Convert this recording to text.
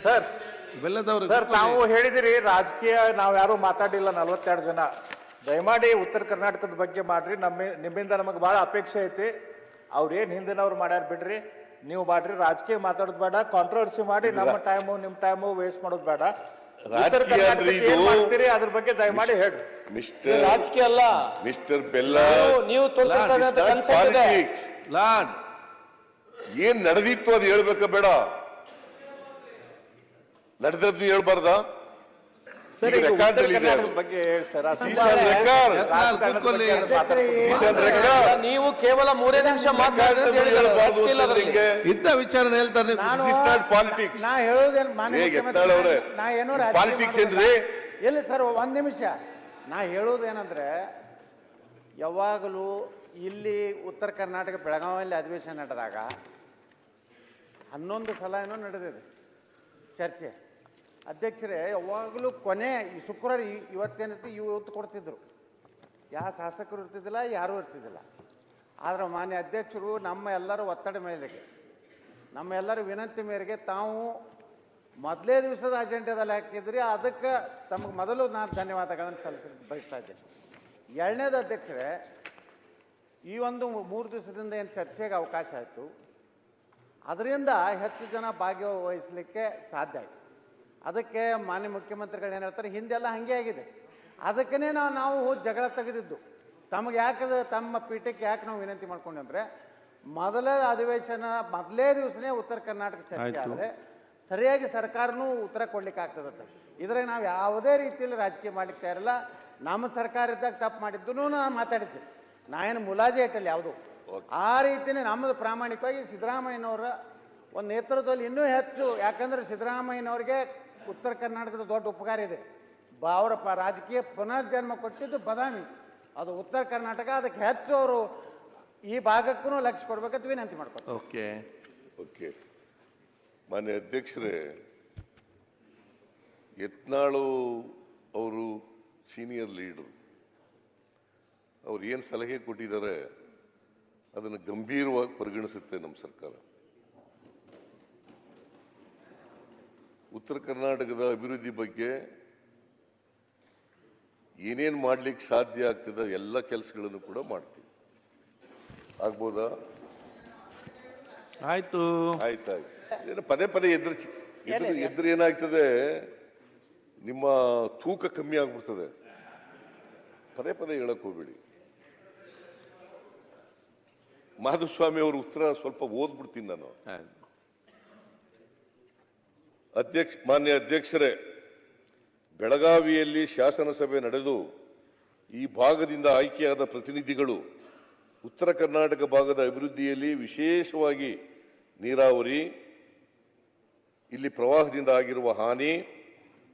Sir ಬೆಲ್ಲದವರು sir ತಾವು ಹೇಳಿದಿರಿ ರಾಜಕೀಯ ನಾವ್ ಯಾರು ಮಾತಾಡಿಲ್ಲ 42 ಜನ. ದಯಮಾಡಿ ಉತ್ತರ ಕರ್ನಾಟಕದ ಬಗ್ಗೆ ಮಾಡ್ರಿ. ನಿಮ್ಮಿಂದ ನಮಗೆ ಬಹಳ ಅಪೇಕ್ಷೆ ಐತಿ. ಅವ್ರೇನ್ ಹಿಂದಿನವ್ರು ಮಾಡ್ಯಾರ ಬಿಡ್ರಿ, ನೀವು ಮಾಡ್ರಿ. ರಾಜಕೀಯ ಮಾತಾಡೋದು ಬೇಡ, ಕಾಂಟ್ರವರ್ಸಿ ಮಾಡಿ ನಮ್ಮ ಟೈಮು ನಿಮ್ ಟೈಮು ವೇಸ್ಟ್ ಮಾಡೋದು ಬೇಡ. ಉತ್ತರ ಕರ್ನಾಟಕಕ್ಕೆ ಏನ್ ಮಾಡ್ತೀರಿ ಅದ್ರ ಬಗ್ಗೆ ದಯಮಾಡಿ ಹೇಳ್ರಿ. ರಾಜಕೀಯ ಅಲ್ಲ ಮಿಸ್ಟರ್ ಬೆಲ್ಲ, ನೀವು ಲಾರ್ಡ್ ಏನ್ ನಡೆದಿತ್ತು ಅದು ಹೇಳ್ಬೇಕ ಬೇಡ, ನಡೆದದ್ದು ಹೇಳ್ಬಾರ್ದ? ಸರ್ ಈಗ ಉತ್ತರ ಕರ್ನಾಟಕದ ಬಗ್ಗೆ ಹೇಳಿ ಸರ್. ನೀವು ಕೇವಲ 3 ನಿಮಿಷ ಇದ್ದ ವಿಚಾರ ಹೇಳ್ತಾರೆ. ಪಾಲಿಟಿಕ್ಸ್ ನಾ ಹೇಳೋದೇನು ಪಾಲಿಟಿಕ್ಸ್ ಏನ್ರಿ? ಇಲ್ಲ ಸರ್, ಒಂದ್ ನಿಮಿಷ. ನಾ ಹೇಳೋದೇನಂದ್ರೆ, ಯಾವಾಗಲೂ ಇಲ್ಲಿ ಉತ್ತರ ಕರ್ನಾಟಕ ಬೆಳಗಾವಿಯಲ್ಲಿ ಅಧಿವೇಶನ ನಡೆದಾಗ 11 ಸಲ ಏನೋ ನಡೆದಿದೆ ಚರ್ಚೆ. ಅಧ್ಯಕ್ಷರೇ, ಯಾವಾಗಲೂ ಕೊನೆ ಶುಕ್ರವಾರ ಇವತ್ತೇನೈತಿ ಇವತ್ತು ಕೊಡ್ತಿದ್ರು. ಯಾವ ಶಾಸಕರು ಇರ್ತಿದ್ದಿಲ್ಲ, ಯಾರೂ ಇರ್ತಿದ್ದಿಲ್ಲ. ಆದರೆ ಮಾನ್ಯ ಅಧ್ಯಕ್ಷರು ನಮ್ಮ ಎಲ್ಲರ ಒತ್ತಡ ಮೇರೆಗೆ, ನಮ್ಮ ಎಲ್ಲರ ವಿನಂತಿ ಮೇರೆಗೆ ತಾವು ಮೊದಲೇ ದಿವಸದ ಅಜೆಂಡಾದಲ್ಲಿ ಹಾಕಿದ್ರಿ. ಅದಕ್ಕೆ ತಮಗೆ ಮೊದಲು ನಾನು ಧನ್ಯವಾದಗಳನ್ನು ಸಲ್ಲಿಸಲಿಕ್ಕೆ ಬಯಸ್ತಾ ಇದ್ದೇನೆ. ಎರಡನೇದು ಅಧ್ಯಕ್ಷರೇ, ಈ ಒಂದು 3 ದಿವಸದಿಂದ ಏನು ಚರ್ಚೆಗೆ ಅವಕಾಶ ಆಯಿತು, ಅದರಿಂದ ಹೆಚ್ಚು ಜನ ಭಾಗವಹಿಸಲಿಕ್ಕೆ ಸಾಧ್ಯ ಆಯಿತು. ಅದಕ್ಕೆ ಮಾನ್ಯ ಮುಖ್ಯಮಂತ್ರಿಗಳು ಏನು ಹೇಳ್ತಾರೆ, ಹಿಂದೆಲ್ಲ ಹಾಗೆ ಆಗಿದೆ. ಅದಕ್ಕೇ ನಾವು ಜಗಳ ತೆಗೆದಿದ್ದು. ತಮಗೆ ಯಾಕೆ ತಮ್ಮ ಪೀಠಕ್ಕೆ ಯಾಕೆ ನಾವು ವಿನಂತಿ ಮಾಡ್ಕೊಂಡೆ ಅಂದರೆ, ಮೊದಲೇ ಅಧಿವೇಶನ ಮೊದಲೇ ದಿವಸನೇ ಉತ್ತರ ಕರ್ನಾಟಕ ಚರ್ಚೆ ಆದರೆ ಸರಿಯಾಗಿ ಸರ್ಕಾರನೂ ಉತ್ತರ ಕೊಡ್ಲಿಕ್ಕೆ ಆಗ್ತದತ್ತ. ಇದ್ರಾಗ ನಾವು ಯಾವುದೇ ರೀತಿಯಲ್ಲಿ ರಾಜಕೀಯ ಮಾಡ್ಲಿಕ್ಕೆ ತಯಾರಿಲ್ಲ. ನಮ್ಮ ಸರ್ಕಾರ ಇದ್ದಾಗ ತಪ್ಪು ಮಾಡಿದ್ದು ನಾನು ಮಾತಾಡಿದ್ದೆ. ನಾ ಏನು ಮುಲಾಜಿ ಇಟ್ಟಲ್ಲ ಯಾವುದು. ಆ ರೀತಿಯೇ ನಮ್ಮದು ಪ್ರಾಮಾಣಿಕವಾಗಿ ಸಿದ್ದರಾಮಯ್ಯನವರ ಒಂದು ನೇತೃತ್ವದಲ್ಲಿ ಇನ್ನೂ ಹೆಚ್ಚು, ಯಾಕಂದರೆ ಸಿದ್ದರಾಮಯ್ಯನವ್ರಿಗೆ ಉತ್ತರ ಕರ್ನಾಟಕದ ದೊಡ್ಡ ಉಪಕಾರ ಇದೆ. ಅವರ ರಾಜಕೀಯ ಪುನರ್ಜನ್ಮ ಕೊಟ್ಟಿದ್ದು ಬದಾಮಿ, ಅದು ಉತ್ತರ ಕರ್ನಾಟಕ. ಅದಕ್ಕೆ ಹೆಚ್ಚು ಅವರು ಈ ಭಾಗಕ್ಕೂ ಲಕ್ಷ್ಯ ಕೊಡ್ಬೇಕಂತ ವಿನಂತಿ ಮಾಡ್ಕೊತಾರೆ. Okay okay. ಮಾನ್ಯ ಅಧ್ಯಕ್ಷರೇ, ಯತ್ನಾಳು ಅವರು ಸೀನಿಯರ್ ಲೀಡರ್, ಅವ್ರು ಏನು ಸಲಹೆ ಕೊಟ್ಟಿದ್ದಾರೆ ಅದನ್ನು ಗಂಭೀರವಾಗಿ ಪರಿಗಣಿಸುತ್ತೆ ನಮ್ಮ ಸರ್ಕಾರ. ಉತ್ತರ ಕರ್ನಾಟಕದ ಅಭಿವೃದ್ಧಿ ಬಗ್ಗೆ ಏನೇನು ಮಾಡ್ಲಿಕ್ಕೆ ಸಾಧ್ಯ ಆಗ್ತದೆ ಎಲ್ಲ ಕೆಲಸಗಳನ್ನು ಕೂಡ ಮಾಡ್ತೀವಿ. ಆಗ್ಬೋದಾ? ಆಯ್ತು ಆಯ್ತಾಯ್ತು. ಏನು ಪದೇ ಪದೇ ಎದುರು ಏನಾಗ್ತದೆ, ನಿಮ್ಮ ತೂಕ ಕಮ್ಮಿ ಆಗ್ಬಿಡ್ತದೆ. ಪದೇ ಪದೇ ಹೇಳಕ್ ಹೋಗ್ಬೇಡಿ. ಮಾಧುಸ್ವಾಮಿ ಅವ್ರ ಉತ್ತರ ಸ್ವಲ್ಪ ಓದ್ಬಿಡ್ತೀನಿ ನಾನು. ಮಾನ್ಯ ಅಧ್ಯಕ್ಷರೇ, ಬೆಳಗಾವಿಯಲ್ಲಿ ಶಾಸನಸಭೆ ನಡೆದು ಈ ಭಾಗದಿಂದ ಆಯ್ಕೆಯಾದ ಪ್ರತಿನಿಧಿಗಳು ಉತ್ತರ ಕರ್ನಾಟಕ ಭಾಗದ ಅಭಿವೃದ್ಧಿಯಲ್ಲಿ, ವಿಶೇಷವಾಗಿ ನೀರಾವರಿ, ಇಲ್ಲಿ ಪ್ರವಾಹದಿಂದ ಆಗಿರುವ ಹಾನಿ,